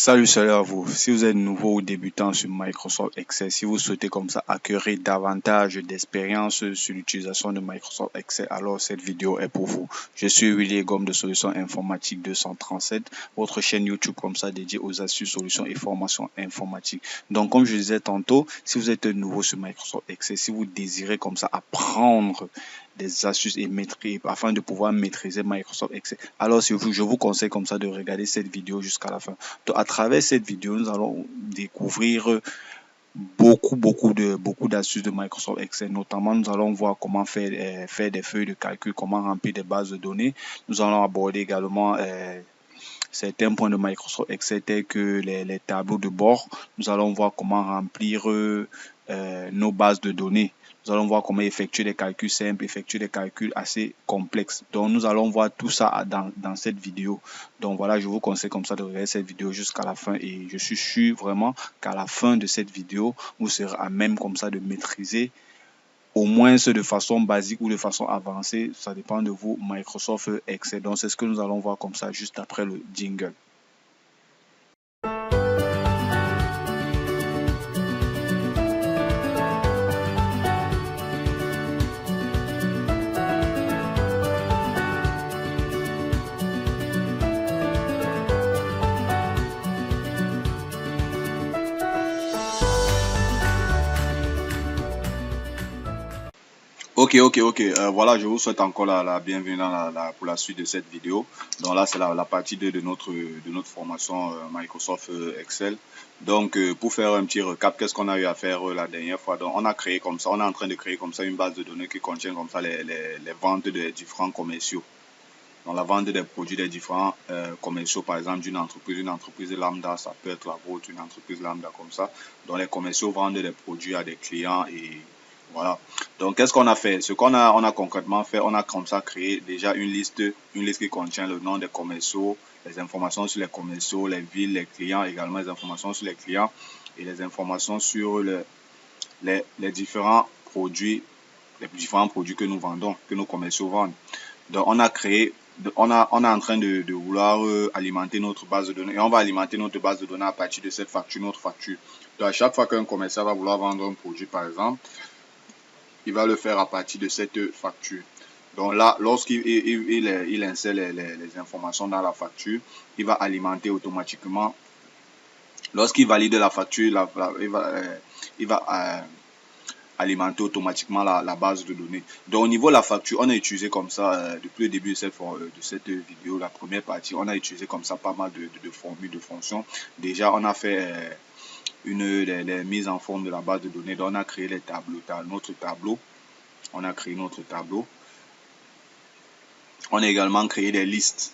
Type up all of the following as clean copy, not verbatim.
Salut à vous. Si vous êtes nouveau ou débutant sur Microsoft Excel, si vous souhaitez comme ça acquérir davantage d'expérience sur l'utilisation de Microsoft Excel, alors cette vidéo est pour vous. Je suis Willy Gomme de Solutions Informatiques 237, votre chaîne YouTube comme ça dédiée aux astuces, solutions et formations informatiques. Donc comme je disais tantôt, si vous êtes nouveau sur Microsoft Excel, si vous désirez comme ça apprendre des astuces et maîtriser afin de pouvoir maîtriser Microsoft Excel, alors je vous conseille comme ça de regarder cette vidéo jusqu'à la fin. Donc, à travers cette vidéo, nous allons découvrir beaucoup d'astuces de Microsoft Excel. Notamment, nous allons voir comment faire des feuilles de calcul, comment remplir des bases de données. Nous allons aborder également certains points de Microsoft Excel tels que les tableaux de bord. Nous allons voir comment remplir nos bases de données. Nous allons voir comment effectuer des calculs simples, effectuer des calculs assez complexes. Donc, nous allons voir tout ça dans cette vidéo. Donc, voilà, je vous conseille comme ça de regarder cette vidéo jusqu'à la fin. Et je suis sûr vraiment qu'à la fin de cette vidéo, vous serez à même comme ça de maîtriser au moins de façon basique ou de façon avancée. Ça dépend de vous, Microsoft Excel. Donc, c'est ce que nous allons voir comme ça juste après le jingle. Ok. Voilà, je vous souhaite encore la bienvenue pour la suite de cette vidéo. Donc là, c'est la partie 2 de notre formation Microsoft Excel. Donc, pour faire un petit recap, qu'est-ce qu'on a eu à faire la dernière fois? Donc, on a créé comme ça, on est en train de créer comme ça une base de données qui contient comme ça les ventes des différents commerciaux. Donc, la vente des produits des différents commerciaux, par exemple, d'une entreprise, une entreprise lambda, ça peut être la vôtre, une entreprise lambda comme ça. Donc, les commerciaux vendent des produits à des clients et voilà. Donc, qu'est-ce qu'on a fait? Ce qu'on a concrètement fait, on a comme ça créé déjà une liste qui contient le nom des commerciaux, les informations sur les commerciaux, les villes, les clients, également les informations sur les clients et les informations sur les différents produits que nous vendons, que nos commerciaux vendent. Donc, on a créé, on est en train de vouloir alimenter notre base de données et on va alimenter notre base de données à partir de cette facture, notre facture. Donc, à chaque fois qu'un commercial va vouloir vendre un produit, par exemple, il va le faire à partir de cette facture. Donc là, lorsqu'il insère les informations dans la facture, il va alimenter automatiquement. Lorsqu'il valide la facture, il va alimenter automatiquement la base de données. Donc au niveau de la facture, on a utilisé comme ça, depuis le début de cette vidéo, la première partie, on a utilisé comme ça pas mal de formules, de fonctions. Déjà, on a fait les mises en forme de la base de données. Donc on a créé les tableaux, notre tableau. On a créé notre tableau. On a également créé des listes.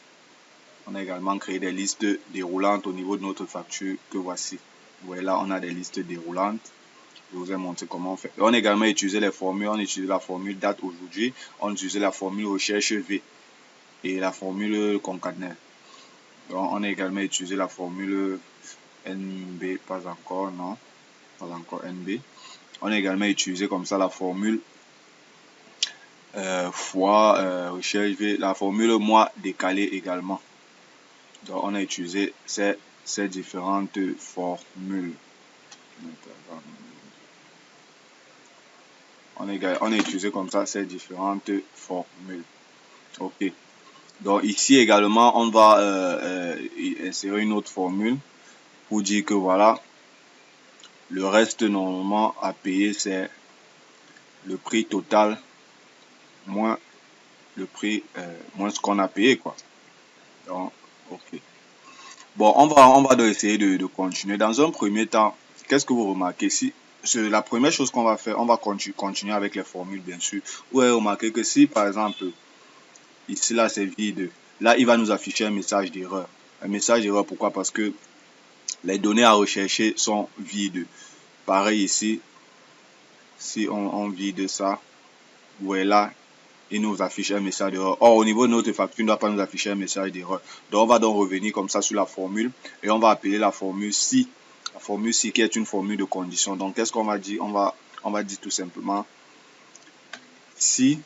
On a également créé des listes déroulantes au niveau de notre facture que voici. Vous voyez là, on a des listes déroulantes. Je vous ai montré comment on fait. Et on a également utilisé les formules. On a utilisé la formule date aujourd'hui. On a utilisé la formule recherche V et la formule concaténelle. Donc, on a également utilisé la formule NB, pas encore NB. On a également utilisé comme ça la formule recherche V, la formule mois décalé également. Donc, on a utilisé ces différentes formules. On a utilisé comme ça ces différentes formules. Ok. Donc ici également, on va insérer une autre formule pour dire que voilà, le reste normalement à payer, c'est le prix total moins le prix moins ce qu'on a payé, quoi. Donc, ok. Bon, on va donc essayer de continuer. Dans un premier temps, qu'est-ce que vous remarquez? Si la première chose qu'on va faire, on va continuer avec les formules, bien sûr. Vous avez remarqué que si, par exemple, ici, là, c'est vide, là, il va nous afficher un message d'erreur. Un message d'erreur, pourquoi? Parce que les données à rechercher sont vides. Pareil ici, si on vide ça, vous voyez là, il nous affiche un message d'erreur. Or, au niveau de notre facture, il ne doit pas nous afficher un message d'erreur. Donc, on va donc revenir comme ça sur la formule et on va appeler la formule si. La formule si qui est une formule de condition. Donc, qu'est-ce qu'on va dire? On va dire tout simplement si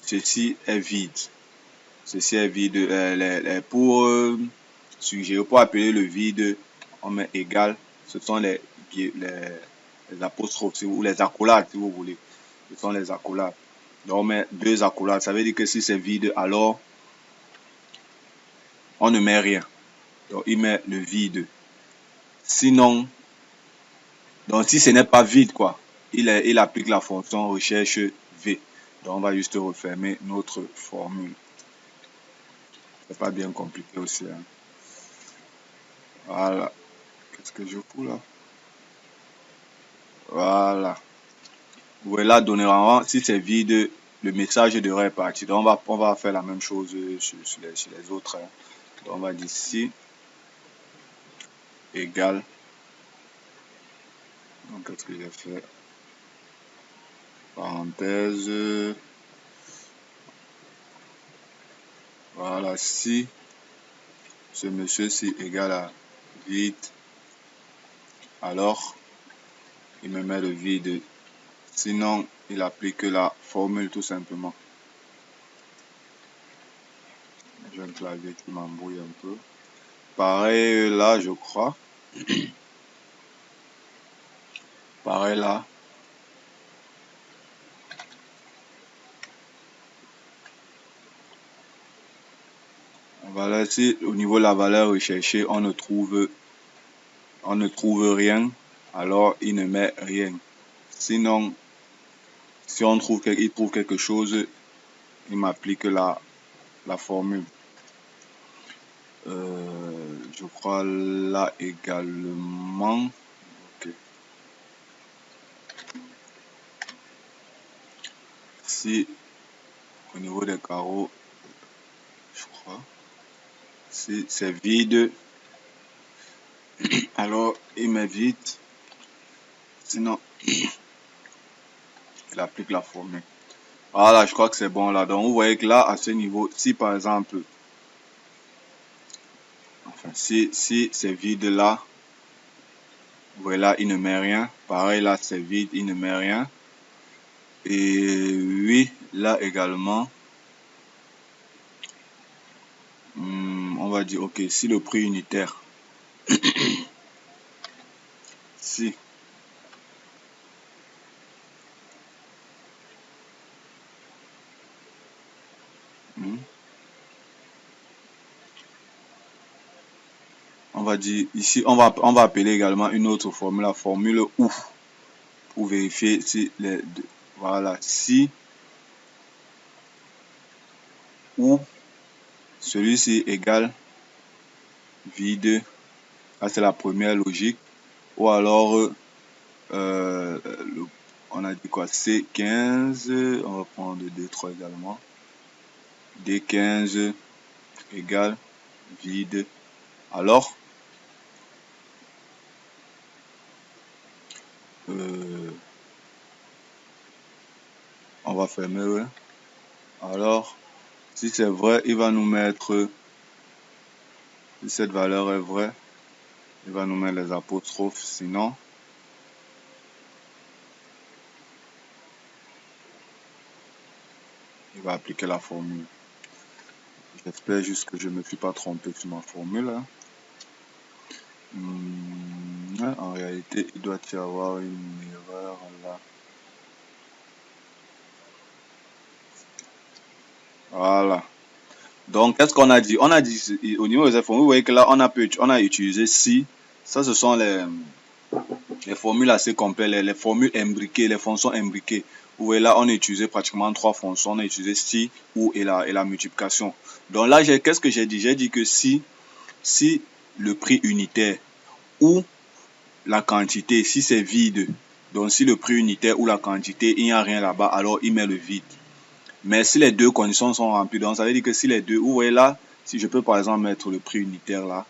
ceci est vide. ceci est vide. Pour suggérer, pour appeler le vide, on met égal. Ce sont les apostrophes ou les accolades si vous voulez. Ce sont les accolades. Donc on met 2 accolades. Ça veut dire que si c'est vide, alors on ne met rien. Donc il met le vide. Sinon, donc si ce n'est pas vide, quoi, il applique la fonction recherche V. Donc on va juste refermer notre formule. C'est pas bien compliqué aussi. Hein. Voilà. Qu'est-ce que je fous là? Voilà. Vous voyez là, dorénavant, si c'est vide, le message devrait partir. Donc on va faire la même chose sur les autres. Hein. Donc on va dire si égale. Donc qu'est-ce que j'ai fait? Parenthèse. Voilà, si ce monsieur-ci égale à vide, alors il me met le vide. Sinon, il applique la formule tout simplement. J'ai un clavier qui m'embrouille un peu. Pareil là, je crois. Pareil là. Voilà, si au niveau de la valeur recherchée, on ne trouve rien, alors il ne met rien. Sinon, si il trouve quelque chose, il m'applique la formule. Je crois là également. Okay. Si au niveau des carreaux, je crois, si c'est vide, alors il met vide. Sinon, il applique la formule. Voilà, je crois que c'est bon là. Donc vous voyez que là, à ce niveau, si par exemple, enfin, si c'est vide là, voilà, il ne met rien. Pareil là, c'est vide, il ne met rien. Et oui, là également, on va dire, ok, si le prix unitaire, si on va dire ici, on va appeler également une autre formule, la formule OU, pour vérifier si les deux, voilà, si ou celui-ci égale vide, ça c'est la première logique, ou alors on a dit quoi, C15, on va prendre D3 également, D15 égale vide, alors on va fermer, ouais. Alors si c'est vrai, il va nous mettre, si cette valeur est vraie, il va nous mettre les apostrophes, sinon il va appliquer la formule. J'espère juste que je ne me suis pas trompé sur ma formule. Hein. En réalité, il doit y avoir une erreur là. Voilà. Donc, qu'est-ce qu'on a dit? On a dit au niveau des formules, vous voyez que là, on a utilisé si. Ça, ce sont les formules assez complètes, les formules imbriquées, les fonctions imbriquées. Vous voyez là, on a utilisé pratiquement 3 fonctions. On a utilisé si, ou et la multiplication. Donc là, qu'est-ce que j'ai dit? J'ai dit que si le prix unitaire ou la quantité, si c'est vide, donc si le prix unitaire ou la quantité, il n'y a rien là-bas, alors il met le vide. Mais si les deux conditions sont remplies, donc ça veut dire que si les deux, vous voyez là, si je peux par exemple mettre le prix unitaire là,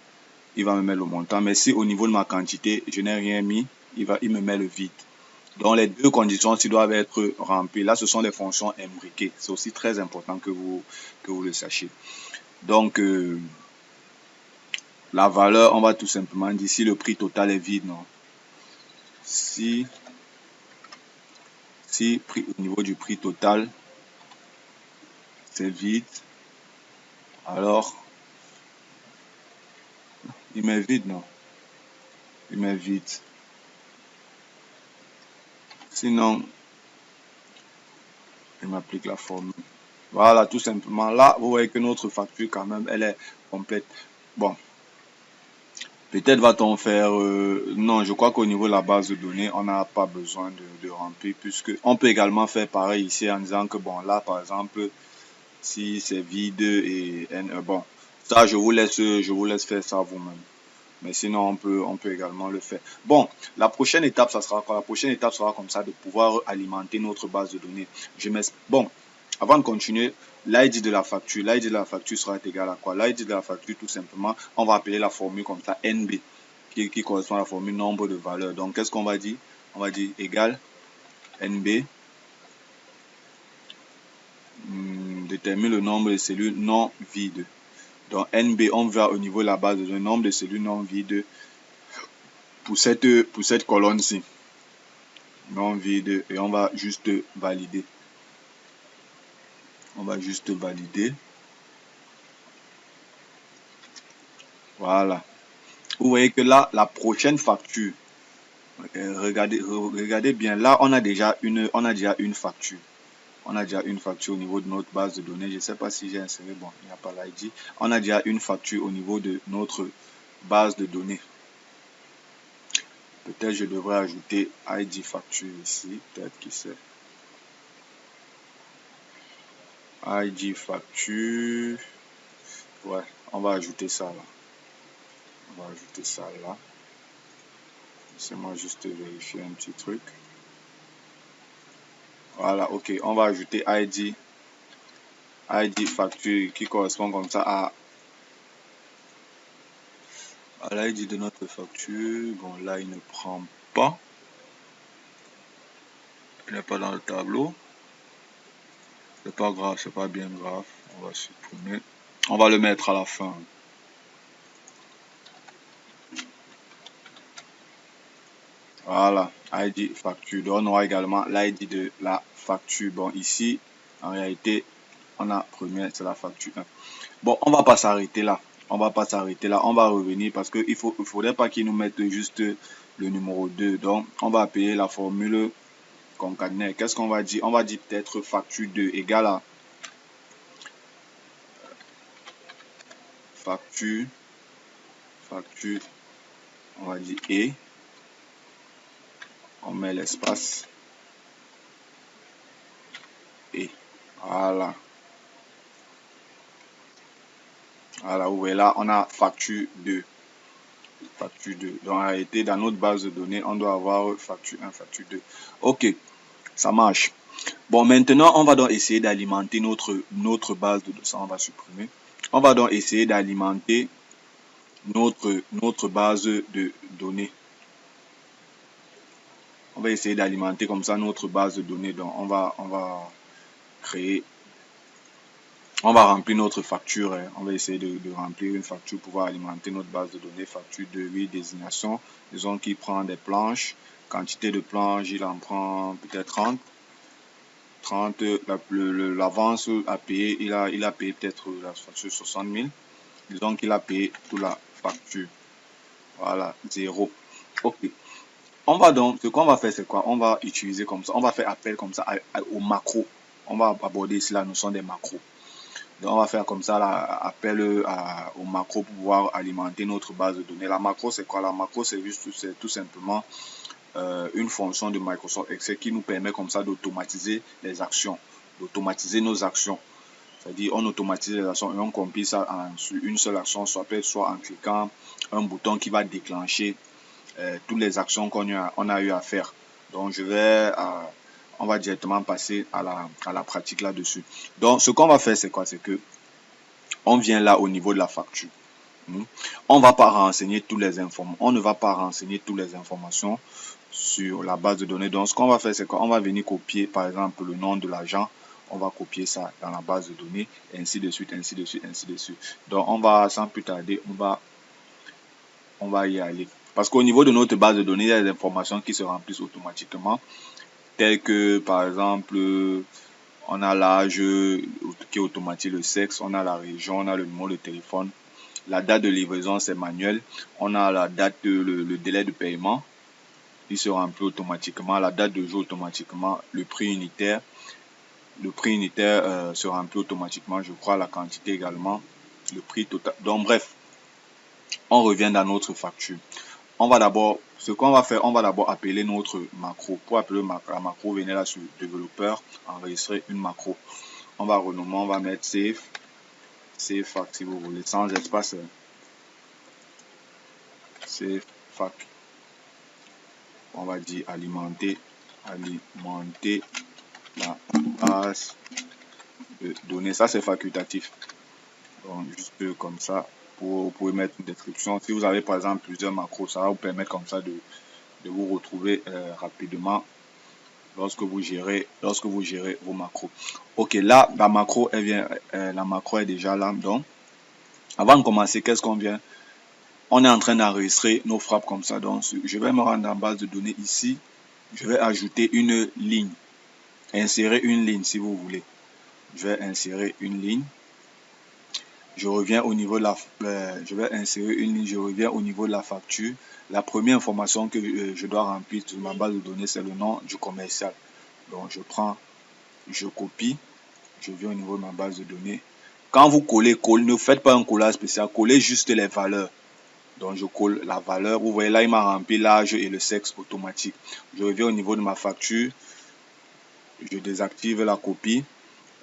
il va me mettre le montant. Mais si au niveau de ma quantité, je n'ai rien mis, il me met le vide. Donc les deux conditions s'ils doivent être remplies. Là, ce sont des fonctions imbriquées. C'est aussi très important que vous le sachiez. Donc, la valeur, on va tout simplement dire si le prix total est vide, non? Si au niveau du prix total, c'est vide, Alors, il met vide, non? Il met vide. Sinon, il m'applique la formule. Voilà, tout simplement. Là, vous voyez que notre facture, quand même, elle est complète. Bon, peut-être va-t-on faire... non, je crois qu'au niveau de la base de données, on n'a pas besoin de remplir, puisque on peut également faire pareil ici en disant que, bon, là, par exemple, si c'est vide et... bon, ça, je vous laisse faire ça vous-même. Mais sinon, on peut également le faire. Bon, la prochaine étape, ça sera quoi? La prochaine étape sera comme ça, de pouvoir alimenter notre base de données. Bon, avant de continuer, l'ID de la facture. L'ID de la facture sera égal à quoi? L'ID de la facture, tout simplement, on va appeler la formule comme ça, NB, qui correspond à la formule nombre de valeurs. Donc, qu'est-ce qu'on va dire? On va dire égal NB, détermine le nombre de cellules non vides. Donc, NB, on va au niveau de la base de données, nombre de cellules non vides pour cette colonne-ci. Non vide, et on va juste valider. On va juste valider. Voilà. Vous voyez que là, la prochaine facture, regardez bien, là, on a déjà une facture. On a déjà une facture au niveau de notre base de données. Je ne sais pas si j'ai inséré, bon, il n'y a pas l'ID. On a déjà une facture au niveau de notre base de données. Peut-être je devrais ajouter ID facture ici, peut-être, qui sait. ID facture. Ouais, on va ajouter ça là. On va ajouter ça là. Laissez-moi juste vérifier un petit truc. Voilà, ok. On va ajouter ID facture qui correspond comme ça à l'ID de notre facture. Bon, là, il ne prend pas. Il n'est pas dans le tableau. C'est pas grave, c'est pas bien grave. On va supprimer. On va le mettre à la fin. Voilà, ID facture. Donc, on aura également l'ID de la facture. Bon, ici, en réalité, on a première, c'est la facture 1. Bon, on va pas s'arrêter là. On va pas s'arrêter là. On va revenir parce qu'il faudrait pas qu'ils nous mettent juste le numéro 2. Donc, on va appeler la formule concaténée. Qu'est-ce qu'on va dire? On va dire peut-être facture 2 égale à facture, on va dire et. On met l'espace et. Voilà. Voilà, vous voyez là, on a facture 2. Facture 2. Donc, en réalité, dans notre base de données, on doit avoir facture 1, facture 2. Ok, ça marche. Bon, maintenant, on va donc essayer d'alimenter notre base de données. Ça, on va supprimer. On va donc essayer d'alimenter notre base de données. On va essayer d'alimenter comme ça notre base de données. Donc, on va créer... On va remplir notre facture. On va essayer de remplir une facture pour pouvoir alimenter notre base de données. Facture de 8 désignation. Disons qu'il prend des planches. Quantité de planches, il en prend peut-être 30. L'avance à payer, il a payé peut-être la facture 60 000. Disons qu'il a payé toute la facture. Voilà, 0. Ok. On va donc, ce qu'on va faire, c'est quoi? On va utiliser comme ça, on va faire appel comme ça aux macros. On va aborder ici la notion des macros. Donc, on va faire comme ça appel aux macros pour pouvoir alimenter notre base de données. La macro, c'est quoi? La macro, c'est tout simplement une fonction de Microsoft Excel qui nous permet comme ça d'automatiser les actions, d'automatiser nos actions. C'est-à-dire, on automatise les actions et on compile ça sur une seule action, soit en cliquant un bouton qui va déclencher toutes les actions qu'on a eu à faire. Donc, on va directement passer à la pratique là-dessus. Donc, ce qu'on va faire, c'est quoi? C'est que on vient là au niveau de la facture. On va pas renseigner toutes les informations. On ne va pas renseigner toutes les informations sur la base de données. Donc, ce qu'on va faire, c'est qu'on va venir copier, par exemple, le nom de l'agent. On va copier ça dans la base de données, ainsi de suite, ainsi de suite, ainsi de suite. Donc, on va, sans plus tarder, on va y aller. Parce qu'au niveau de notre base de données, il y a des informations qui se remplissent automatiquement, telles que, par exemple, on a l'âge qui est automatique, le sexe, on a la région, on a le numéro de téléphone. La date de livraison, c'est manuel. On a la date, le délai de paiement, il se remplit automatiquement. La date de jour automatiquement. Le prix unitaire. Le prix unitaire se remplit automatiquement, je crois, la quantité également. Le prix total. Donc bref, on revient dans notre facture. On va d'abord, ce qu'on va faire, on va d'abord appeler notre macro. Pour appeler la macro, venez là sur développeur, enregistrer une macro. On va renommer, on va mettre save fac si vous voulez, sans espace. Save fac. On va dire alimenter la base de données. Ça, c'est facultatif. Donc, juste comme ça, vous pouvez mettre une description. Si vous avez par exemple plusieurs macros, ça va vous permettre comme ça de vous retrouver rapidement lorsque vous gérez vos macros. Ok, là, la macro, elle vient, la macro est déjà là. Donc, avant de commencer, qu'est-ce qu'on vient? On est en train d'enregistrer nos frappes comme ça. Donc, je vais me rendre en base de données ici. Je vais ajouter une ligne. Insérer une ligne si vous voulez. Je vais insérer une ligne. Je reviens au niveau de la, je vais insérer une ligne. Je reviens au niveau de la facture. La première information que je dois remplir sur ma base de données, c'est le nom du commercial. Donc, je prends, je copie. Je viens au niveau de ma base de données. Quand vous collez, ne faites pas un collage spécial. Collez juste les valeurs. Donc, je colle la valeur. Vous voyez là, il m'a rempli l'âge et le sexe automatique. Je reviens au niveau de ma facture. Je désactive la copie.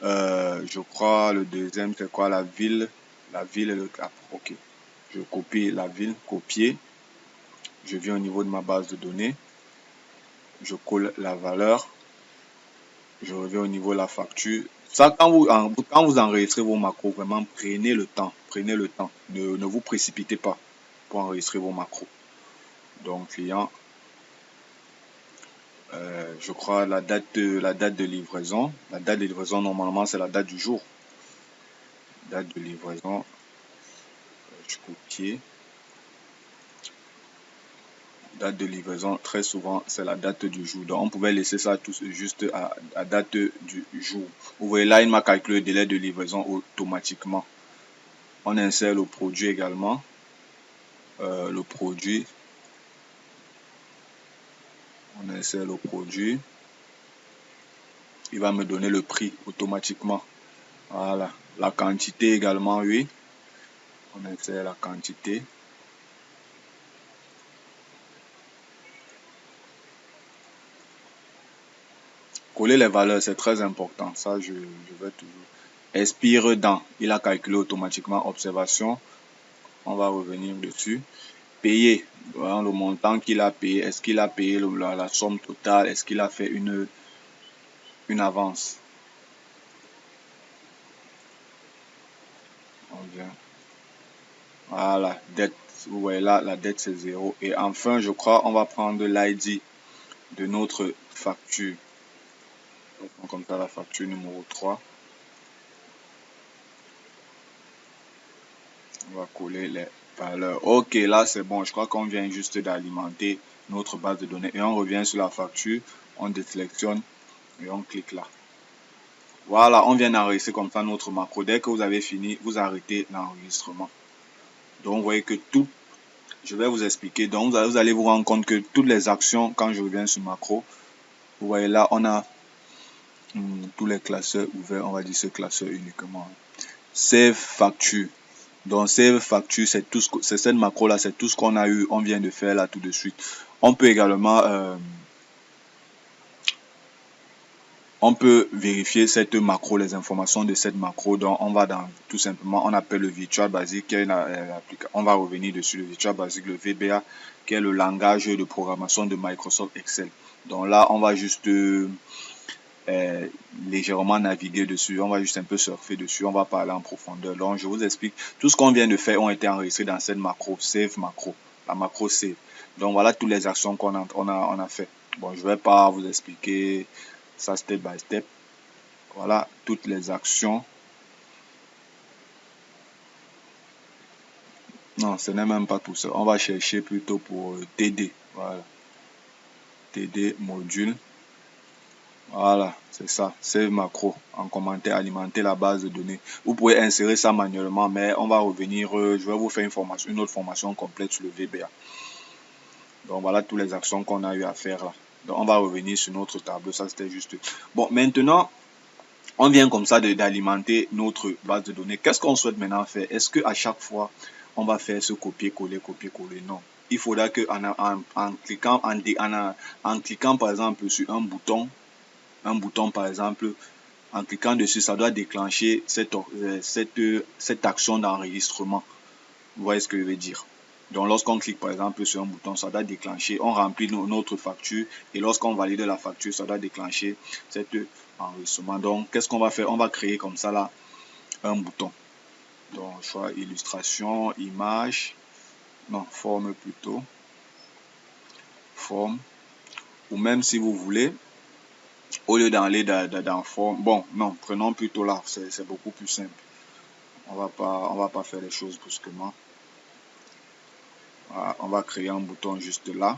Je crois le deuxième, c'est quoi? La ville et le cap. Ok. Je copie la ville, copier. Je viens au niveau de ma base de données. Je colle la valeur. Je reviens au niveau de la facture. Ça, quand vous enregistrez vos macros, vraiment, prenez le temps. Prenez le temps. Ne vous précipitez pas pour enregistrer vos macros. Donc, client, je crois la date de livraison. La date de livraison, normalement, c'est la date du jour. Date de livraison. Je copie. Date de livraison, très souvent, c'est la date du jour. Donc, on pouvait laisser ça tout juste à date du jour. Vous voyez là, il m'a calculé le délai de livraison automatiquement. On insère le produit également. Le produit. On insère le produit. Il va me donner le prix automatiquement. Voilà. La quantité également, oui. On insère la quantité. Coller les valeurs, c'est très important. Ça, je vais toujours. Expire dans. Il a calculé automatiquement. Observation. On va revenir dessus. Payer. Voilà, le montant qu'il a payé. Est-ce qu'il a payé la somme totale? Est-ce qu'il a fait une avance? On vient. Voilà. Dette. Vous voyez là, la dette c'est 0. Et enfin, je crois, on va prendre l'ID de notre facture. On prend comme ça la facture numéro 3. On va coller les valeurs. Ok, là c'est bon. Je crois qu'on vient juste d'alimenter notre base de données. Et on revient sur la facture. On désélectionne et on clique là. Voilà, on vient d'enregistrer comme ça notre macro. Dès que vous avez fini, vous arrêtez l'enregistrement. Donc, vous voyez que tout, je vais vous expliquer. Donc, vous allez vous rendre compte que toutes les actions, quand je reviens sur macro, vous voyez là, on a tous les classeurs ouverts. On va dire ce classeur uniquement. Save facture. Donc, save facture, c'est tout c'est cette macro là, c'est tout ce qu'on a eu, on vient de faire là tout de suite. On peut également on peut vérifier cette macro, les informations de cette macro. Donc, on va dans, tout simplement, on appelle le Visual Basic, qui est on va revenir dessus, le Visual Basic, le VBA, qui est le langage de programmation de Microsoft Excel. Donc là, on va juste légèrement naviguer dessus, on va juste un peu surfer dessus, on va parler en profondeur. Donc, je vous explique, tout ce qu'on vient de faire ont été enregistrés dans cette macro, save macro, la macro save. Donc, voilà toutes les actions qu'on a fait. Bon, je ne vais pas vous expliquer ça step by step. Voilà toutes les actions. Non, ce n'est même pas tout ça. On va chercher plutôt pour TD. Voilà. TD module. Voilà, c'est ça, save macro en commentaire, alimenter la base de données. Vous pouvez insérer ça manuellement, mais on va revenir, je vais vous faire une autre formation complète sur le VBA. Donc voilà toutes les actions qu'on a eu à faire là. Donc on va revenir sur notre tableau, ça c'était juste. Bon, maintenant, on vient comme ça d'alimenter notre base de données. Qu'est-ce qu'on souhaite maintenant faire? Est-ce qu'à chaque fois, on va faire ce copier-coller, copier-coller? Non. Il faudra que en cliquant par exemple sur un bouton par exemple, en cliquant dessus, ça doit déclencher cette action d'enregistrement. Vous voyez ce que je veux dire? Donc lorsqu'on clique par exemple sur un bouton, ça doit déclencher, on remplit notre facture et lorsqu'on valide la facture, ça doit déclencher cet enregistrement. Donc qu'est-ce qu'on va faire? On va créer comme ça là un bouton. Donc choix illustration, image, non, forme plutôt, forme, ou même si vous voulez, au lieu d'aller dans forme, bon, non, prenons plutôt là, c'est beaucoup plus simple. On va pas faire les choses brusquement. Voilà, on va créer un bouton juste là.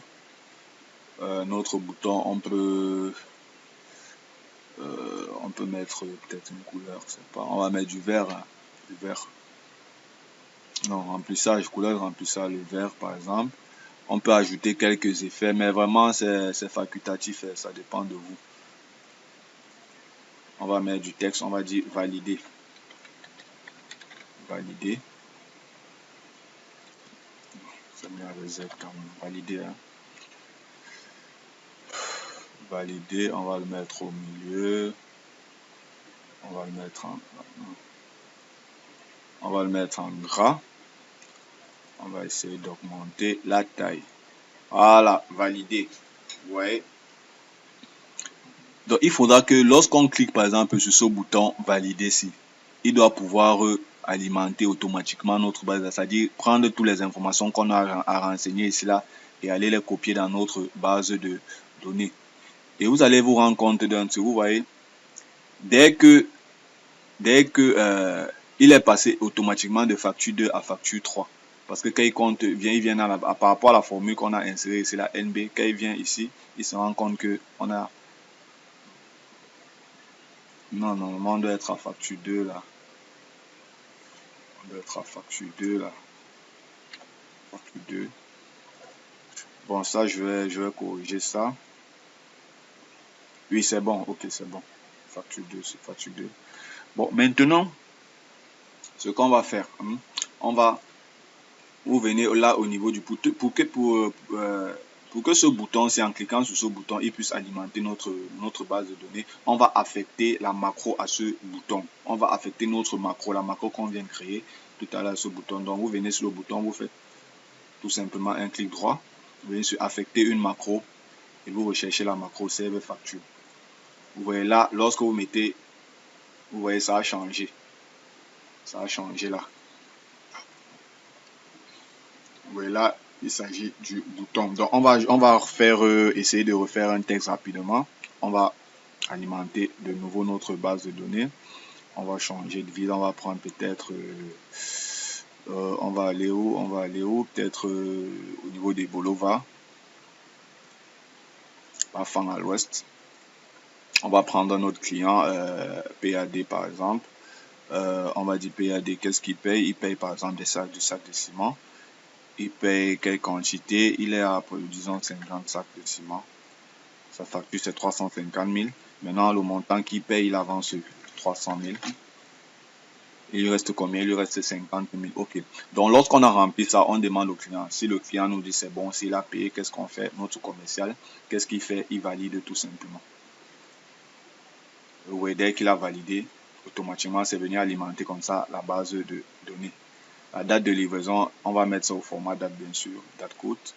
Notre bouton, on peut mettre peut-être une couleur, je sais pas. On va mettre du vert, hein, du vert. Non, remplissage, couleur de remplissage, le vert par exemple. On peut ajouter quelques effets, mais vraiment c'est facultatif, ça dépend de vous. On va mettre du texte, on va dire valider. Valider. Ça met un reset quand même. Valider. Hein. Valider, on va le mettre au milieu. On va le mettre en gras. On va essayer d'augmenter la taille. Voilà, valider. Ouais. Donc il faudra que lorsqu'on clique par exemple sur ce bouton valider ici, il doit pouvoir alimenter automatiquement notre base, c'est-à-dire prendre toutes les informations qu'on a à renseigner ici là et aller les copier dans notre base de données. Et vous allez vous rendre compte d'un truc, vous voyez, dès que il est passé automatiquement de facture 2 à facture 3. Parce que quand il compte, il vient par rapport à la formule qu'on a insérée, c'est la NB, quand il vient ici, il se rend compte que on a... Non, normalement, on doit être à facture 2 là. On doit être à facture 2 là. Facture 2. Bon, ça, je vais corriger ça. Oui, c'est bon. Ok, c'est bon. Facture 2, c'est facture 2. Bon, maintenant, ce qu'on va faire, on va... Vous venez là au niveau du pour que ce bouton, c'est en cliquant sur ce bouton, il puisse alimenter notre base de données, on va affecter la macro à ce bouton. On va affecter notre macro, la macro qu'on vient de créer tout à l'heure, ce bouton. Donc, vous venez sur le bouton, vous faites tout simplement un clic droit, vous venez sur affecter une macro et vous recherchez la macro save facture. Vous voyez là, lorsque vous mettez, vous voyez, ça a changé. Ça a changé là. Vous voyez là, il s'agit du bouton. Donc on va essayer de refaire un texte rapidement. On va alimenter de nouveau notre base de données. On va changer de ville. On va prendre peut-être, on va aller où? Peut-être au niveau des Bolova, Bafang à l'ouest. On va prendre notre client PAD par exemple. On va dire PAD, qu'est-ce qu'il paye? Il paye par exemple du sac de ciment. Il paye quelle quantité? Il est à, disons, 50 sacs de ciment. Sa facture, c'est 350 000. Maintenant, le montant qu'il paye, il avance 300 000. Il lui reste combien? Il lui reste 50 000. OK. Donc, lorsqu'on a rempli ça, on demande au client. Si le client nous dit c'est bon, s'il a payé, qu'est-ce qu'on fait? Notre commercial, qu'est-ce qu'il fait? Il valide tout simplement. Oui, dès qu'il a validé, automatiquement, c'est venu alimenter comme ça la base de données. La date de livraison, on va mettre ça au format date, bien sûr, date courte.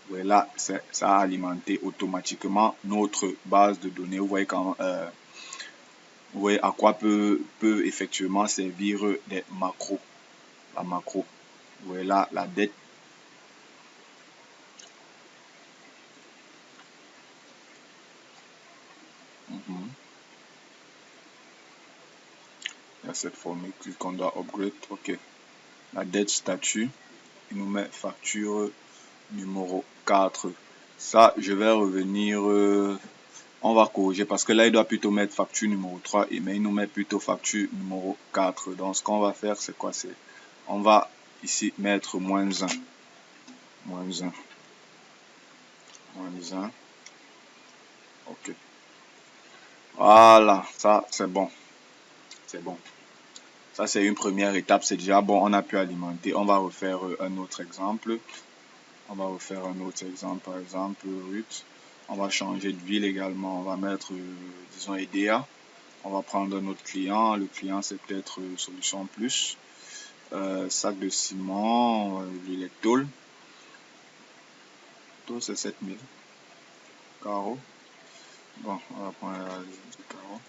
Voilà, ça a alimenté automatiquement notre base de données. Vous voyez, vous voyez à quoi peut effectivement servir des macros. La macro. Vous voyez là, la dette. Il y a cette formule qu'on doit upgrade. OK. La dette statut. Il nous met facture numéro 4. Ça, je vais revenir. on va corriger parce que là, il doit plutôt mettre facture numéro 3, mais il nous met plutôt facture numéro 4. Donc, ce qu'on va faire, c'est quoi? C'est on va ici mettre moins 1. Moins 1. Moins 1. OK. Voilà, ça, c'est bon. C'est bon. Ça, c'est une première étape. C'est déjà bon. On a pu alimenter. On va refaire un autre exemple. On va refaire un autre exemple. Par exemple, route. On va changer de ville également. On va mettre, disons, EDA. On va prendre un autre client. Le client, c'est peut-être Solution Plus. Sac de ciment. Les tôles. Tôle, c'est 7000. Carreau. Bon, on va prendre le carreau.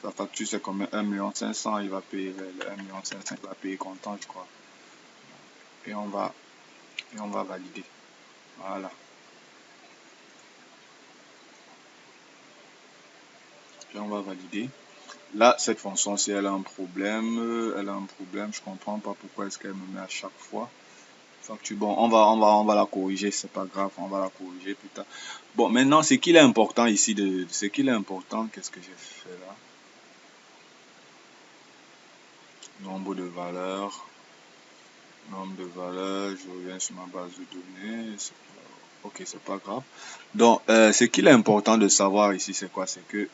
Sa facture, c'est combien? 1 500 000. Il va payer le 1 500 000. Il va payer comptant, je crois. Et on va valider. Voilà. Et on va valider. Là, cette fonction, si elle a un problème, je comprends pas pourquoi est-ce qu'elle me met à chaque fois. Facture, bon, on va la corriger, c'est pas grave, on va la corriger plus tard. Bon, maintenant, ce qu'il est important ici, qu'est-ce que j'ai fait là? Nombre de valeurs, je reviens sur ma base de données. Ok, c'est pas grave. Donc, ce qu'il est important de savoir ici, c'est quoi? C'est que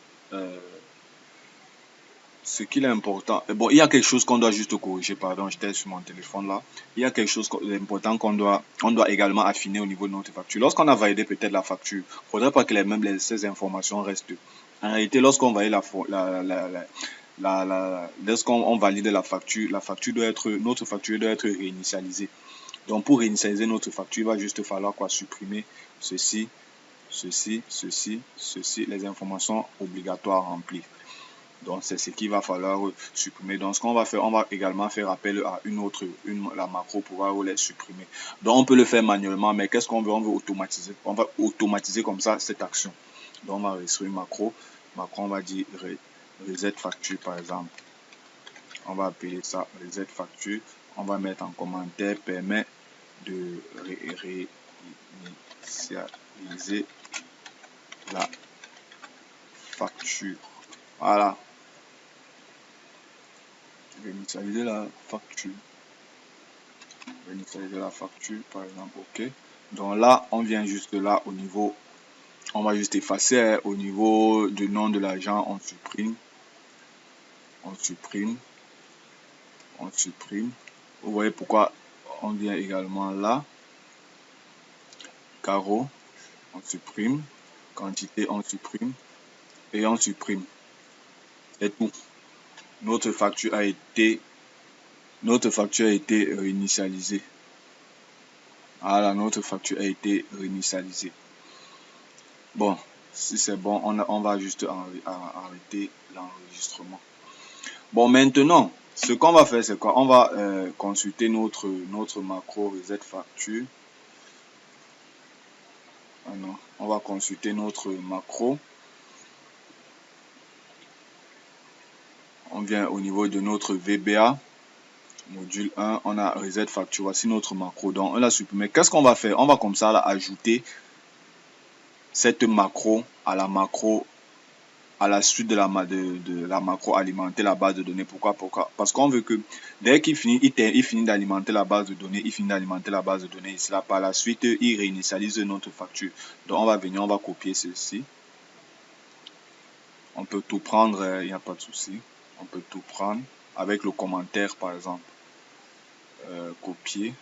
ce qu'il est important, bon, il y a quelque chose qu'on doit juste corriger, pardon, j'étais sur mon téléphone là. Il y a quelque chose d'important qu'on doit également affiner au niveau de notre facture. Lorsqu'on a validé peut-être la facture, il ne faudrait pas que ces informations restent. En réalité, lorsqu'on valide lorsqu'on valide la facture notre facture doit être réinitialisée. Donc, pour réinitialiser notre facture, il va juste falloir quoi? Supprimer ceci, les informations obligatoires à remplir. Donc, c'est ce qu'il va falloir supprimer. Donc, ce qu'on va faire, on va également faire appel à la macro pour pouvoir les supprimer. Donc, on peut le faire manuellement, mais qu'est-ce qu'on veut? On veut automatiser. On va automatiser comme ça cette action. Donc, on va rester une macro. Macro, on va dire reset facture, par exemple. On va appeler ça reset facture. On va mettre en commentaire permet de réinitialiser la facture. Voilà. Réinitialiser la facture. Réinitialiser la facture, par exemple, OK. Donc là, on vient juste là au niveau, on va juste effacer au niveau du nom de l'agent, on supprime. Vous voyez pourquoi on vient également là. Carreau, on supprime. Quantité, on supprime. Et on supprime. Et tout. Notre facture a été réinitialisée. Voilà, notre facture a été réinitialisée. Bon, si c'est bon, on va juste arrêter l'enregistrement. Bon, maintenant, ce qu'on va faire, c'est quoi? On va consulter notre macro reset facture. Ah non, on va consulter notre macro. On vient au niveau de notre VBA. Module 1, on a reset facture. Voici notre macro. Donc, on l'a supprimé. Qu'est-ce qu'on va faire? On va comme ça là, ajouter cette macro à la suite de la macro alimenter la base de données. Pourquoi? Parce qu'on veut que dès qu'il finit, il finit d'alimenter la base de données, ici là, par la suite, il réinitialise notre facture. Donc, on va venir, on va copier ceci. On peut tout prendre, il n'y a pas de souci. On peut tout prendre avec le commentaire, par exemple. Copier.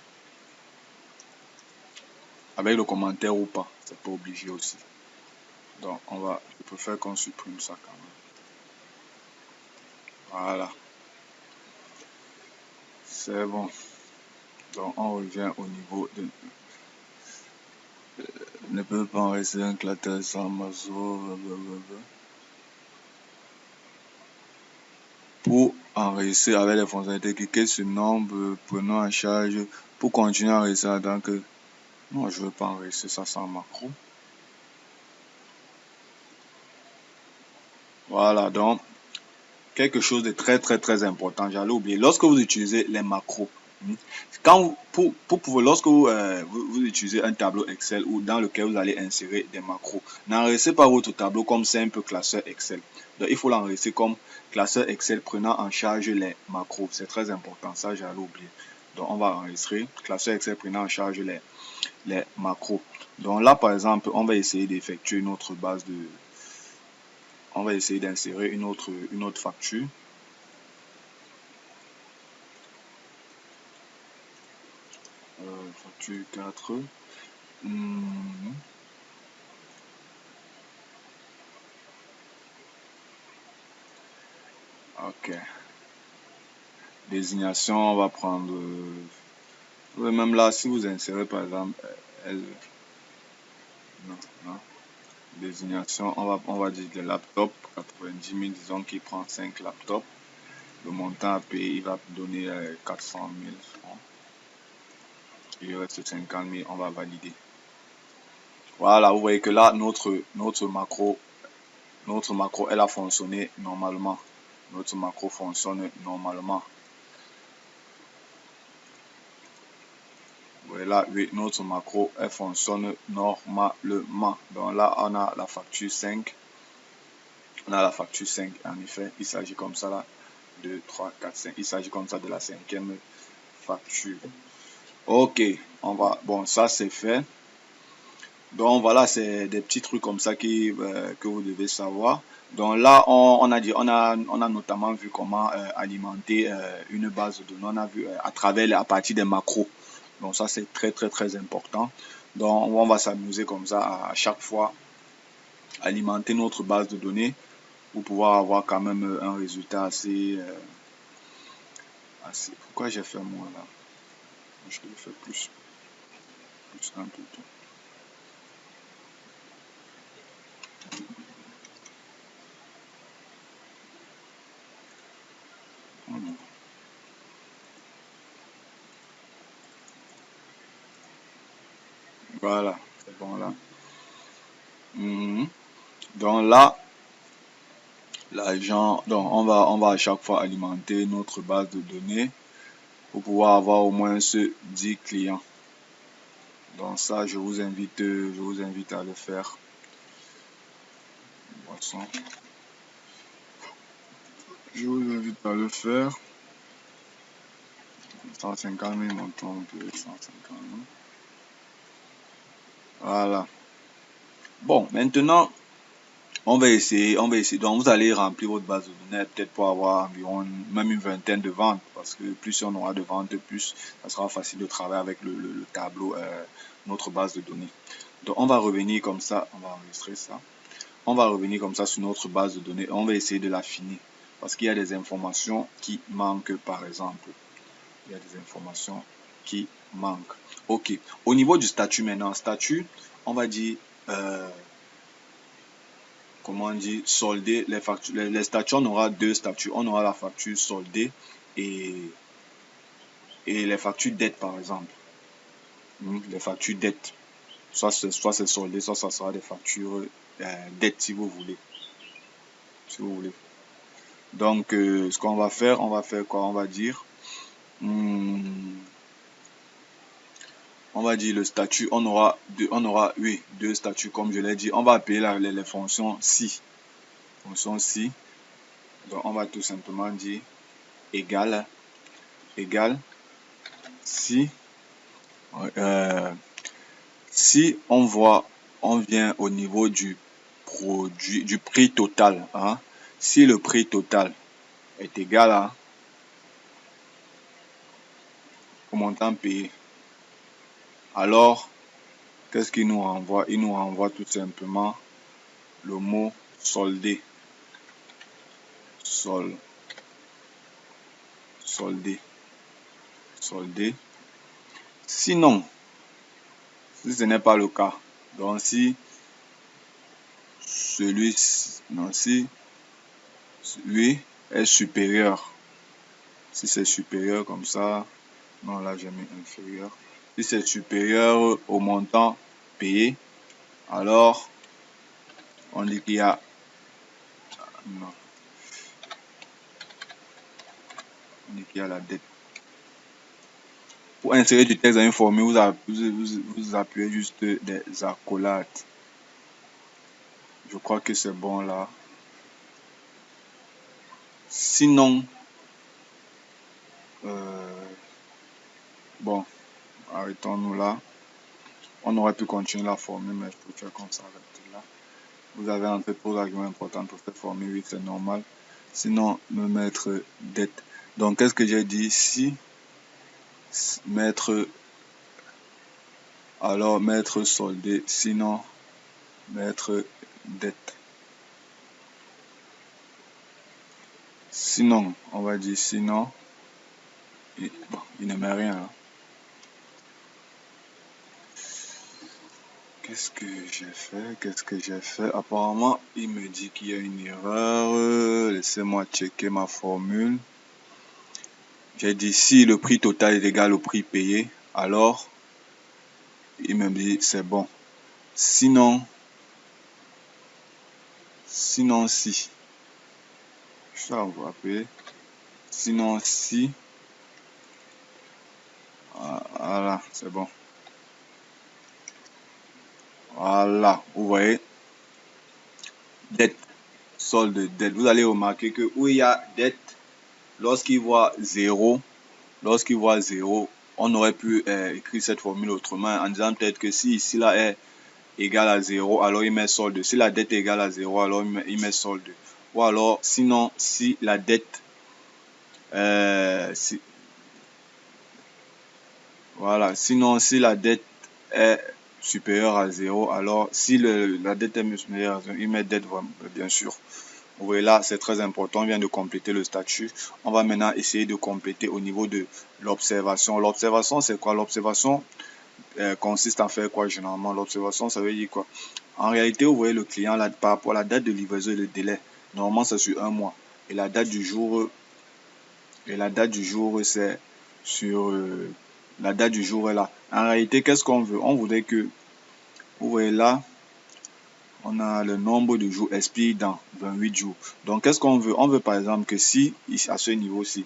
Avec le commentaire ou pas, c'est pas obligé aussi. Donc, je préfère qu'on supprime ça quand même. Voilà. C'est bon. Donc, on revient au niveau de... ne peut pas enregistrer un clatter sans maso. Pour enregistrer avec les fonctionnalités, cliquez sur nombre, prenons en charge. Pour continuer à enregistrer, donc, non, je ne veux pas enregistrer ça sans macro. Voilà, donc, quelque chose de très très très important, j'allais oublier. Lorsque vous utilisez les macros, Lorsque vous utilisez un tableau Excel ou dans lequel vous allez insérer des macros, n'enregistrez pas votre tableau comme simple classeur Excel. Donc, il faut l'enregistrer comme classeur Excel prenant en charge les macros. C'est très important, ça j'allais oublier. Donc, on va enregistrer classeur Excel prenant en charge les macros. Donc là, par exemple, on va essayer d'effectuer une autre base de... On va essayer d'insérer une autre facture. Facture 4. Ok. Désignation, on va prendre... même là, si vous insérez par exemple... non. Désignation, on va dire le laptop, 90 000, disons qu'il prend 5 laptops. Le montant à payer, il va donner 400 000 francs. Il reste 50 000, on va valider. Voilà, vous voyez que là, notre macro, elle a fonctionné normalement. Notre macro fonctionne normalement. Voilà, oui, notre macro, elle fonctionne normalement. Donc là, on a la facture 5. On a la facture 5, en effet. Il s'agit comme ça, là. 2, 3, 4, 5. Il s'agit comme ça de la 5e facture. Ok, on va... Bon, ça, c'est fait. Donc voilà, c'est des petits trucs comme ça que vous devez savoir. Donc là, on a notamment vu comment alimenter une base de données. On a vu à partir des macros. Donc ça, c'est très important. Donc on va s'amuser comme ça à chaque fois alimenter notre base de données pour pouvoir avoir quand même un résultat assez... Pourquoi j'ai fait moins là? Je le fais plus un tout. Voilà, c'est bon là. Donc là, donc on va à chaque fois alimenter notre base de données pour pouvoir avoir au moins ce 10 clients. Donc ça, je vous invite à le faire. Je vous invite à le faire. 150 000 montants de 150 000. Voilà. Bon, maintenant, on va essayer. Donc, vous allez remplir votre base de données peut-être pour avoir environ même une vingtaine de ventes. Parce que plus on aura de ventes, plus ça sera facile de travailler avec le tableau, notre base de données. Donc, on va revenir comme ça. On va enregistrer ça. On va revenir comme ça sur notre base de données. On va essayer de l'affiner. Parce qu'il y a des informations qui manquent, par exemple. Il y a des informations qui manquent. Ok. Au niveau du statut maintenant, statut, on va dire... comment on dit, solder les factures. Les statuts, on aura deux statuts. On aura la facture soldée et les factures dettes, par exemple. Les factures dettes. Soit c'est soldé, soit ça sera des factures dettes, si vous voulez. Si vous voulez. Donc, ce qu'on va faire quoi? On va dire... on va dire le statut, on aura deux statuts, comme je l'ai dit. On va appeler les fonctions si. Fonction si. Donc, on va tout simplement dire égal si si on vient au niveau du produit, du prix total, hein, si le prix total est égal au montant payé, alors qu'est-ce qu'il nous renvoie? Il nous renvoie tout simplement le mot soldé. Soldé. Sinon, si ce n'est pas le cas, donc si celui est supérieur, si c'est supérieur comme ça, non là j'ai mis inférieur, si c'est supérieur au montant payé, alors on dit qu'il y a la dette. Pour insérer du texte dans une formule, vous appuyez juste des accolades. Je crois que c'est bon là. Sinon, bon, arrêtons-nous là. On aurait pu continuer la formule, mais je préfère qu'on s'arrête là. Vous avez entré trop d'arguments importants pour cette formule, oui, c'est normal. Sinon, me mettre dette. Donc, qu'est-ce que j'ai dit? Si mettre, alors mettre soldé, sinon mettre dette. Sinon, on va dire sinon, bon, il ne met rien. Hein. Qu'est-ce que j'ai fait? Apparemment, il me dit qu'il y a une erreur. Laissez-moi checker ma formule. J'ai dit si le prix total est égal au prix payé, alors il me dit c'est bon. Sinon si. Ça, on va appeler. Sinon si. Voilà, c'est bon. Voilà, vous voyez. Dette, solde, dette. Vous allez remarquer que où il y a dette, lorsqu'il voit 0, on aurait pu écrire cette formule autrement en disant peut-être que si ici là est égal à 0, alors il met solde. Si la dette est égale à 0, alors il met solde. Ou alors, sinon, si la dette voilà, sinon si la dette est supérieure à 0, alors si la dette est supérieure à 0, il met dette, bien sûr. Vous voyez là, c'est très important, on vient de compléter le statut. On va maintenant essayer de compléter au niveau de l'observation. L'observation, c'est quoi? L'observation consiste à faire quoi généralement? L'observation, ça veut dire quoi? En réalité, vous voyez le client là, par rapport à la date de livraison et le délai. Normalement, c'est sur un mois. Et la date du jour, c'est sur la date du jour est là. En réalité, qu'est-ce qu'on veut? On voudrait que, vous voyez là, on a le nombre de jours expire dans 28 jours. Donc, qu'est-ce qu'on veut? On veut par exemple que si, à ce niveau-ci,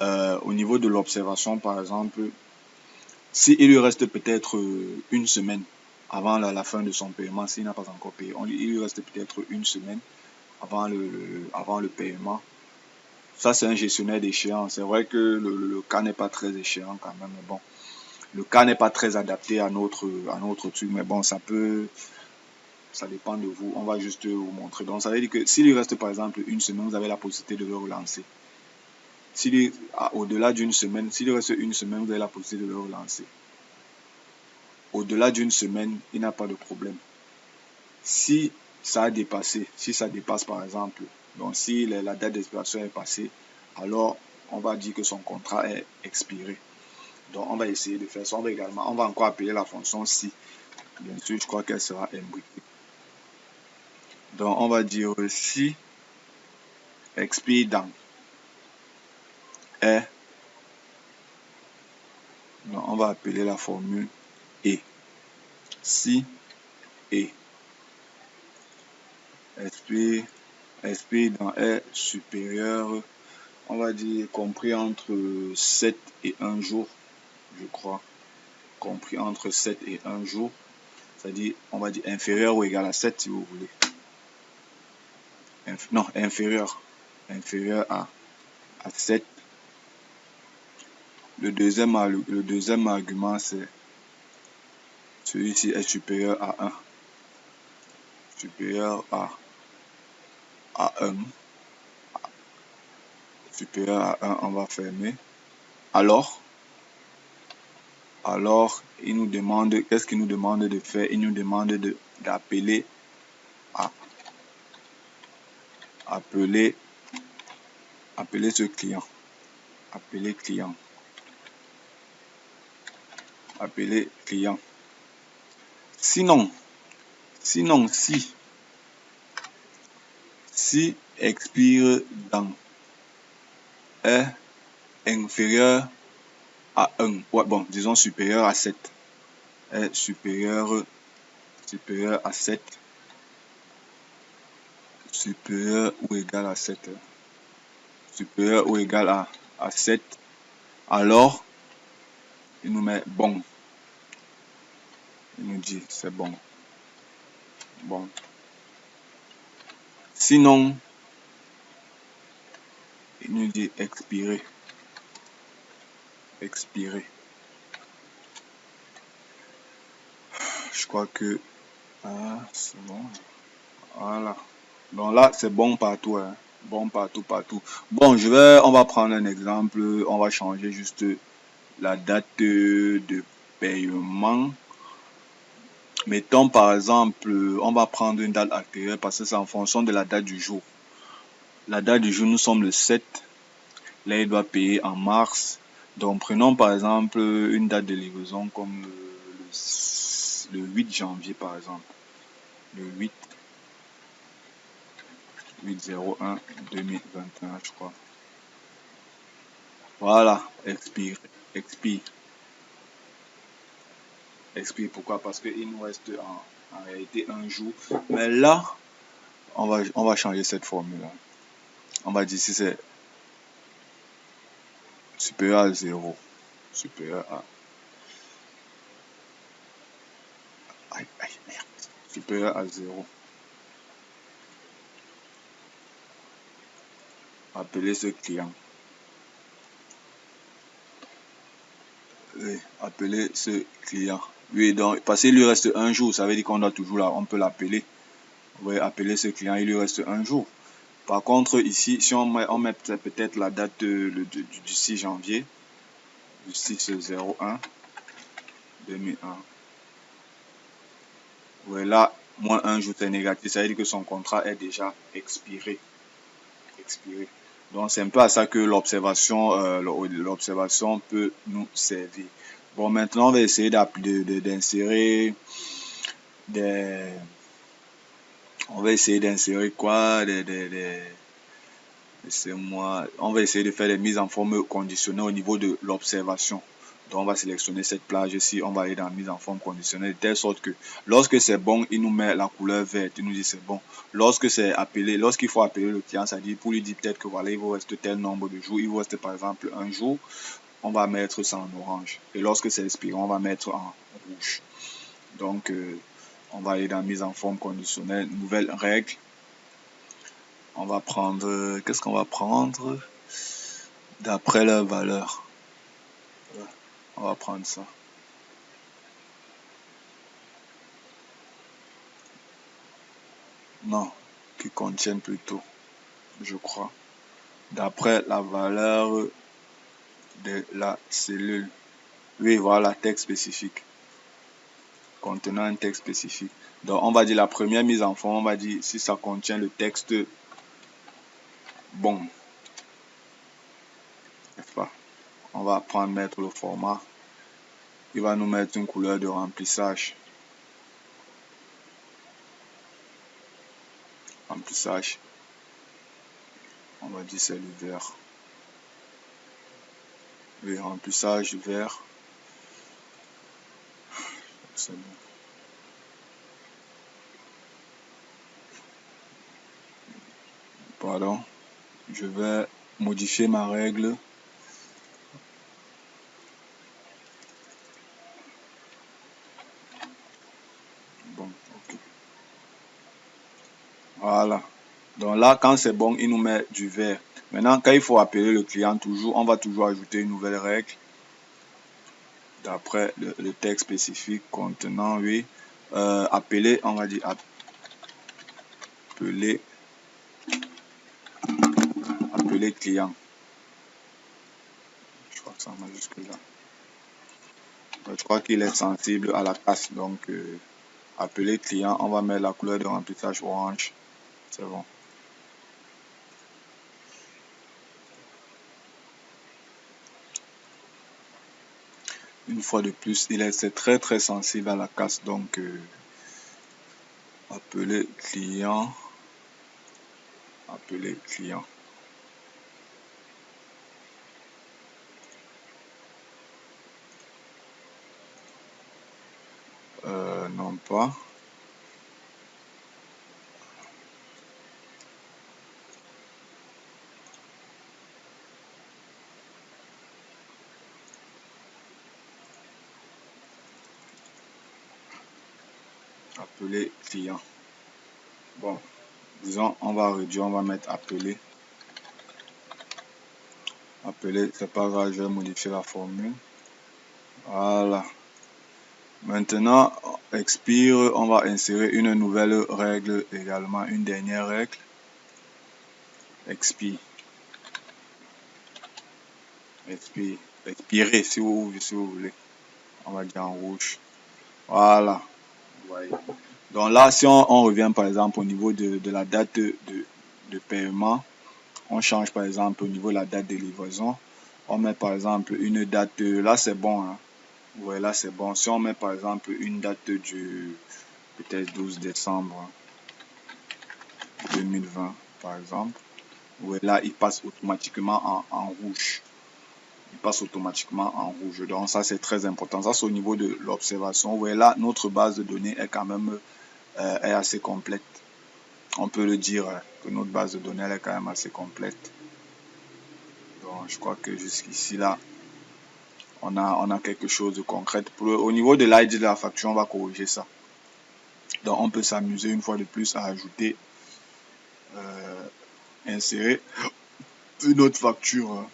au niveau de l'observation, par exemple, si il lui reste peut-être une semaine avant la fin de son paiement, s'il n'a pas encore payé, il lui reste peut-être une semaine avant le paiement. Ça, c'est un gestionnaire d'échéance. C'est vrai que le cas n'est pas très échéant quand même, mais bon. Le cas n'est pas très adapté à notre truc, mais bon, ça dépend de vous. On va juste vous montrer. Donc, ça veut dire que s'il lui reste par exemple une semaine, vous avez la possibilité de le relancer. Au-delà d'une semaine, s'il lui reste une semaine, vous avez la possibilité de le relancer. Au-delà d'une semaine, il n'a pas de problème. Si ça dépasse par exemple, donc si la date d'expiration est passée, alors on va dire que son contrat est expiré. Donc on va essayer de faire ça. On va encore appeler la fonction si. Bien sûr, je crois qu'elle sera imbriquée. Donc on va dire si expire dans est. Donc on va appeler la formule et. Si et expire dans est supérieur, on va dire compris entre 7 et 1 jour, je crois. Compris entre 7 et 1 jour. C'est-à-dire, on va dire inférieur ou égal à 7 si vous voulez. Non, inférieur à 7. Le deuxième argument, c'est celui-ci est supérieur à 1. Supérieur à 1. Supérieur à 1, on va fermer. Alors, il nous demande, qu'est-ce qu'il nous demande de faire? Il nous demande d'appeler ce client. Appeler client. Sinon, si expire dans est inférieur à 1, ouais, bon, disons supérieur à 7, est supérieur à 7, supérieur ou égal à 7, supérieur ou égal à 7, alors il nous met bon. Il nous dit c'est bon. Bon. Sinon, il nous dit expirer. Expirer. Je crois que c'est bon. Voilà. Donc là, c'est bon partout. Hein. Bon partout, partout. Bon, on va prendre un exemple. On va changer juste la date de paiement. Mettons par exemple, on va prendre une date actuelle parce que c'est en fonction de la date du jour. La date du jour, nous sommes le 7. Là, il doit payer en mars. Donc, prenons par exemple une date de livraison comme le 8 janvier par exemple. Le 8/01/2021, je crois. Voilà, expire. Expire. Expire, pourquoi? Parce qu'il nous reste en réalité un jour. Mais là, on va changer cette formule. On va dire si c'est supérieur à 0. Supérieur à... Aïe, aïe, merde. Supérieur à 0. Appelez ce client. Oui, appelez ce client. Oui, donc, parce qu'il lui reste un jour, ça veut dire qu'on doit toujours là, on peut l'appeler. Oui, appeler ce client, il lui reste un jour. Par contre, ici, si on met peut-être la date du 6 janvier, du 6/01/2001. Oui, là, moins un jour, c'est négatif. Ça veut dire que son contrat est déjà expiré. Expiré. Donc, c'est un peu à ça que l'observation peut nous servir. Bon, maintenant, on va essayer d'insérer des... On va essayer d'insérer quoi? On va essayer de faire des mises en forme conditionnelles au niveau de l'observation. Donc, on va sélectionner cette plage-ci, on va aller dans mise en forme conditionnelle, de telle sorte que lorsque c'est bon, il nous met la couleur verte, il nous dit c'est bon. Lorsqu'il faut appeler le client, ça dit pour lui dire peut-être que voilà, il vous reste tel nombre de jours, il vous reste par exemple un jour, on va mettre ça en orange. Et lorsque c'est expiré, on va mettre en rouge. Donc, on va aller dans mise en forme conditionnelle, nouvelle règle. On va prendre, qu'est-ce qu'on va prendre? D'après leur valeur. On va prendre ça. Non, qui contiennent plutôt, je crois. D'après la valeur de la cellule. Oui, voilà, texte spécifique. Contenant un texte spécifique. Donc, on va dire la première mise en forme, on va dire si ça contient le texte bon. N'est-ce pas? On va mettre le format. Il va nous mettre une couleur de remplissage. Remplissage. On va dire c'est le vert. Oui, remplissage vert. C'est bon. Pardon. Je vais modifier ma règle. Bon, ok. Voilà. Donc là, quand c'est bon, il nous met du vert. Maintenant, quand il faut appeler le client, on va toujours ajouter une nouvelle règle. D'après le texte spécifique contenant, oui. Appeler, on va dire appeler client. Je crois que ça va jusque là. Je crois qu'il est sensible à la casse. Donc, appeler client, on va mettre la couleur de remplissage orange. C'est bon. Une fois de plus, c'est très très sensible à la casse. Donc, appeler client. Appeler client. Non pas. appeler client. Bon, disons, on va réduire, on va mettre appeler. Appeler, c'est pas grave, je vais modifier la formule. Voilà. Maintenant, expire, on va insérer une nouvelle règle également, une dernière règle. Expire. Expire. Expirer si vous voulez. On va dire en rouge. Voilà. Ouais. Donc là, si on revient par exemple au niveau de la date de paiement, on change par exemple au niveau de la date de livraison. On met par exemple une date, là c'est bon. Hein. Ouais, là c'est bon. Si on met par exemple une date du peut-être 12 décembre 2020 par exemple, ouais, là il passe automatiquement en rouge. Il passe automatiquement en rouge. Donc ça c'est très important. Ça c'est au niveau de l'observation. Ouais, là notre base de données est quand même est assez complète. On peut le dire que notre base de données elle est quand même assez complète. Donc je crois que jusqu'ici là, on a quelque chose de concret. Au niveau de l'ID de la facture, on va corriger ça. Donc on peut s'amuser une fois de plus à ajouter, insérer une autre facture.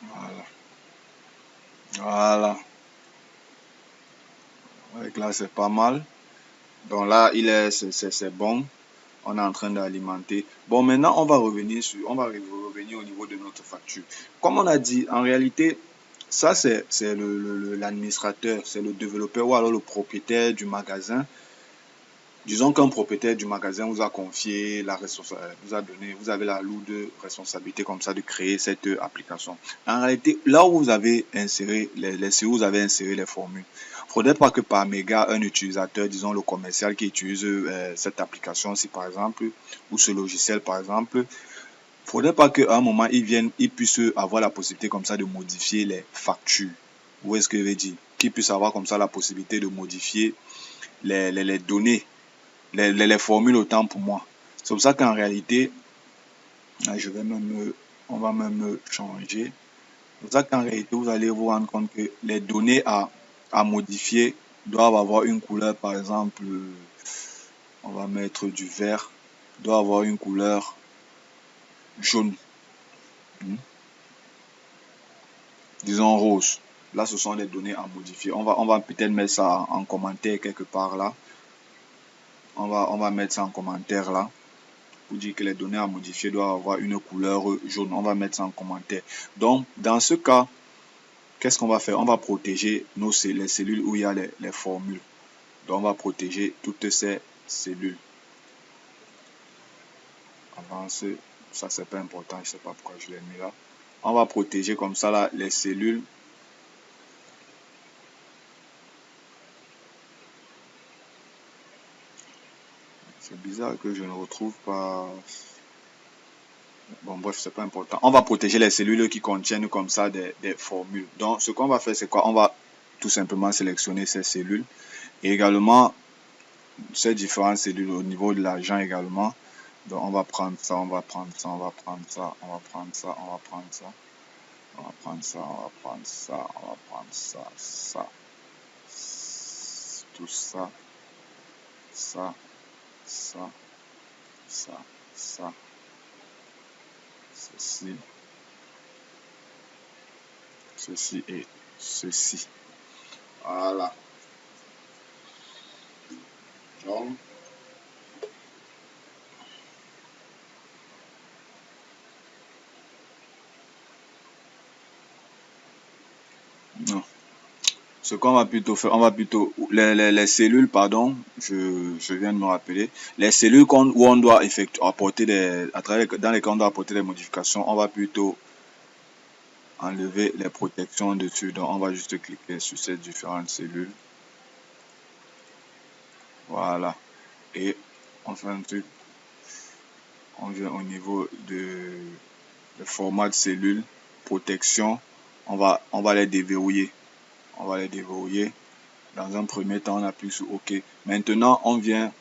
Voilà. Voilà. Avec là, c'est pas mal. Donc là, c'est bon. On est en train d'alimenter. Bon, maintenant, on va revenir au niveau de notre facture. Comme on a dit, en réalité, ça, c'est l'administrateur, c'est le développeur ou alors le propriétaire du magasin. Disons qu'un propriétaire du magasin vous a confié la responsabilité, vous avez la lourde responsabilité comme ça de créer cette application. En réalité, là où vous avez inséré vous avez inséré les formules, il ne faudrait pas que par méga un utilisateur, disons le commercial qui utilise cette application-ci par exemple, ou ce logiciel par exemple, il ne faudrait pas qu'à un moment il puisse avoir la possibilité comme ça de modifier les factures. Où est-ce que je veux dire? Qu'il puisse avoir comme ça la possibilité de modifier les données, les formules autant pour moi. C'est pour ça qu'en réalité, on va même changer. C'est pour ça qu'en réalité, vous allez vous rendre compte que les données à modifier doivent avoir une couleur, par exemple, on va mettre du vert, doit avoir une couleur jaune. Disons rose. Là, ce sont les données à modifier. On va peut-être mettre ça en commentaire quelque part là. On va mettre ça en commentaire là. Pour dire que les données à modifier doivent avoir une couleur jaune. On va mettre ça en commentaire. Donc, dans ce cas, qu'est-ce qu'on va faire? On va protéger les cellules où il y a les formules. Donc, on va protéger toutes ces cellules. Avancer, ça c'est pas important, je sais pas pourquoi je l'ai mis là. On va protéger comme ça là les cellules. C'est bizarre que je ne retrouve pas. Bon, bref, c'est pas important. On va protéger les cellules qui contiennent comme ça des formules. Donc, ce qu'on va faire, c'est quoi? On va tout simplement sélectionner ces cellules. Et également, ces différentes cellules au niveau de l'agent également. Donc, on va prendre ça, on va prendre ça, on va prendre ça, on va prendre ça, on va prendre ça. On va prendre ça, on va prendre ça, on va prendre ça, ça. Tout ça, ça, ça, ça, ça. Ceci, ceci et ceci. Voilà. Donc, non. Ce qu'on va plutôt faire, on va plutôt les cellules, pardon, je viens de me rappeler, les cellules où on doit apporter dans lesquelles on doit apporter des modifications, on va plutôt enlever les protections dessus. Donc on va juste cliquer sur ces différentes cellules. Voilà. Et on fait un truc. On vient au niveau de format de cellule, protection. on va les déverrouiller. On va les déverrouiller. Dans un premier temps, on appuie sur OK. Maintenant, on vient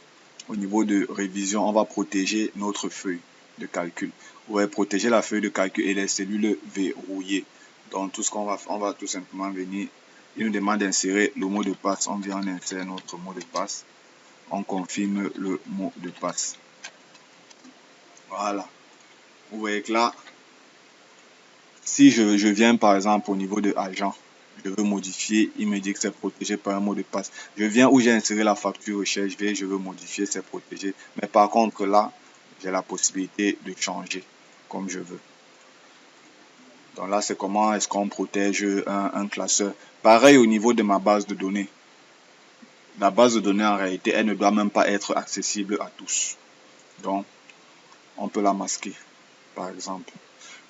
au niveau de révision, on va protéger notre feuille de calcul. On va protéger la feuille de calcul et les cellules verrouillées. Donc, tout ce qu'on va faire, on va tout simplement venir. Il nous demande d'insérer le mot de passe. On vient, on insère notre mot de passe. On confirme le mot de passe. Voilà. Vous voyez que là, si je viens par exemple au niveau de agent, je veux modifier, il me dit que c'est protégé par un mot de passe. Je viens où j'ai inséré la facture recherche, je veux modifier, c'est protégé. Mais par contre là, j'ai la possibilité de changer comme je veux. Donc là, c'est comment est-ce qu'on protège un classeur. Pareil au niveau de ma base de données. La base de données, en réalité, elle ne doit même pas être accessible à tous. Donc, on peut la masquer, par exemple.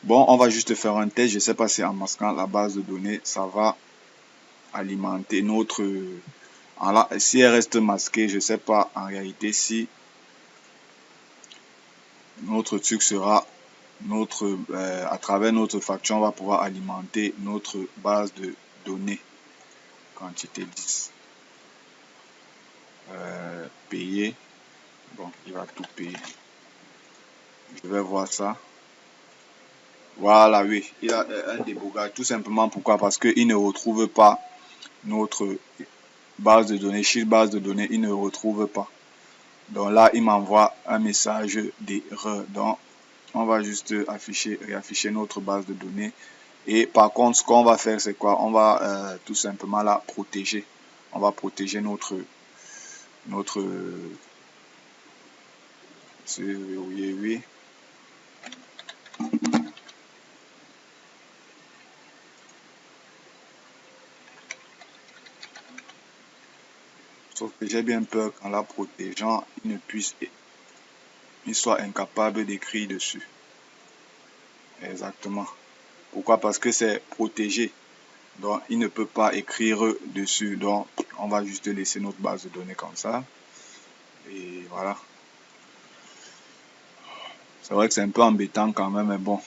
Bon, on va juste faire un test. Je ne sais pas si en masquant la base de données, ça va alimenter notre... Alors là, si elle reste masquée, je ne sais pas en réalité si notre truc sera... à travers notre facture, on va pouvoir alimenter notre base de données. Quantité 10. Payer. Bon, il va tout payer. Je vais voir ça. Voilà, oui. Il a un débogage. Tout simplement pourquoi? Parce qu'il ne retrouve pas notre base de données. Chez base de données, il ne retrouve pas. Donc là, il m'envoie un message d'erreur. Donc, on va juste réafficher notre base de données. Et par contre, ce qu'on va faire, c'est quoi? On va tout simplement la protéger. On va protéger notre oui. Sauf que j'ai bien peur qu'en la protégeant, il soit incapable d'écrire dessus. Exactement. Pourquoi? Parce que c'est protégé. Donc, il ne peut pas écrire dessus. Donc, on va juste laisser notre base de données comme ça. Et voilà. C'est vrai que c'est un peu embêtant quand même, mais bon,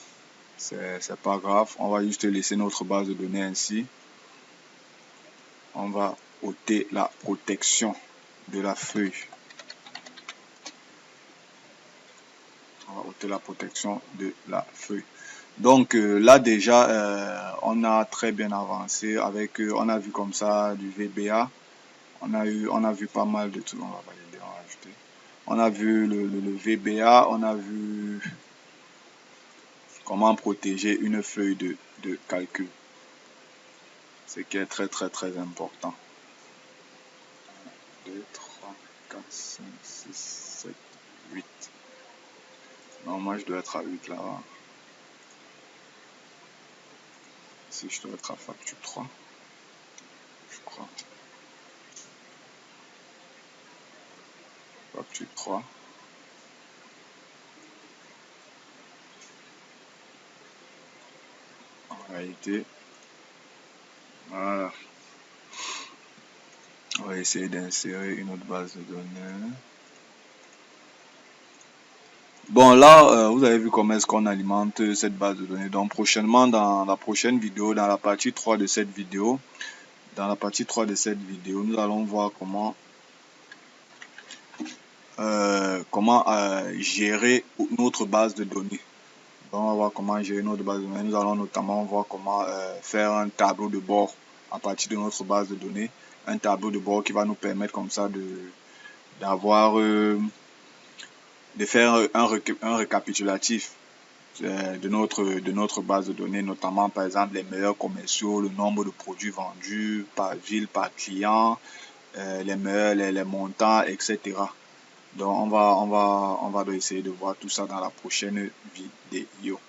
c'est pas grave. On va juste laisser notre base de données ainsi. On va ôter la protection de la feuille. On va ôter la protection de la feuille. Donc là déjà, on a très bien avancé avec, on a vu comme ça du VBA. On a vu pas mal de trucs. On va valider, on va ajouter. On a vu le VBA, on a vu comment protéger une feuille de calcul. Ce qui est très important. 2, 3, 4, 5, 6, 7, 8. Non, moi je dois être à 8 là. Si je dois être à facture 3, je crois. Facture 3. En réalité, voilà. On va essayer d'insérer une autre base de données. Bon là, vous avez vu comment est-ce qu'on alimente cette base de données. Donc prochainement, dans la prochaine vidéo, dans la partie 3 de cette vidéo, nous allons voir comment gérer notre base de données. Donc, on va voir comment gérer notre base de données. Nous allons notamment voir comment faire un tableau de bord à partir de notre base de données. Un tableau de bord qui va nous permettre comme ça de faire un récapitulatif de notre base de données, notamment par exemple les meilleurs commerciaux, le nombre de produits vendus par ville, par client, les montants, etc. Donc on va essayer de voir tout ça dans la prochaine vidéo.